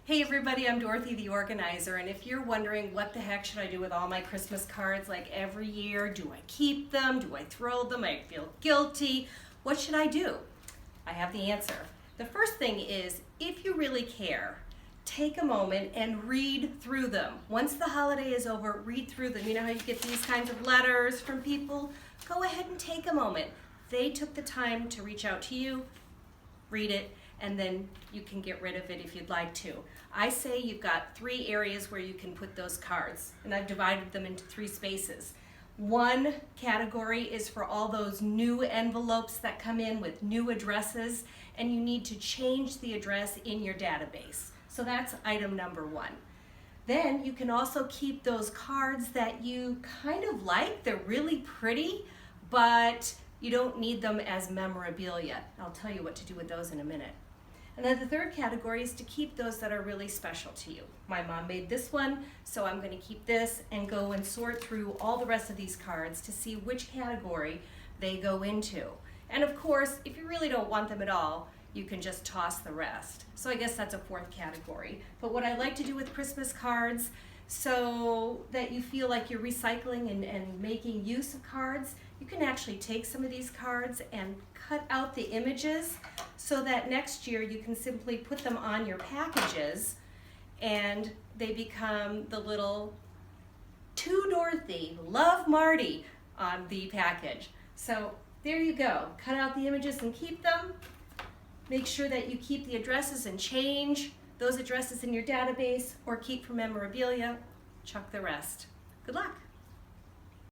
Hey everybody, I'm Dorothy the Organizer, and if you're wondering what the heck should I do with all my Christmas cards like every year, do I keep them, do I throw them, I feel guilty, what should I do? I have the answer. The first thing is, if you really care, take a moment and read through them. Once the holiday is over, read through them. You know how you get these kinds of letters from people? Go ahead and take a moment. They took the time to reach out to you, read it, and then you can get rid of it if you'd like to. I say you've got 3 areas where you can put those cards, and I've divided them into 3 spaces. One category is for all those new envelopes that come in with new addresses, and you need to change the address in your database. So that's item number 1. Then you can also keep those cards that you kind of like. They're really pretty, but you don't need them as memorabilia. I'll tell you what to do with those in a minute. And then the third category is to keep those that are really special to you. My mom made this one, so I'm going to keep this and go and sort through all the rest of these cards to see which category they go into. And of course, if you really don't want them at all, you can just toss the rest. So I guess that's a 4th category. But what I like to do with Christmas cards, so that you feel like you're recycling and making use of cards, you can actually take some of these cards and cut out the images so that next year you can simply put them on your packages and they become the little "To Dorothy, Love Marty" on the package. So there you go. Cut out the images and keep them. Make sure that you keep the addresses and change those addresses in your database, or keep for memorabilia. Chuck the rest. Good luck.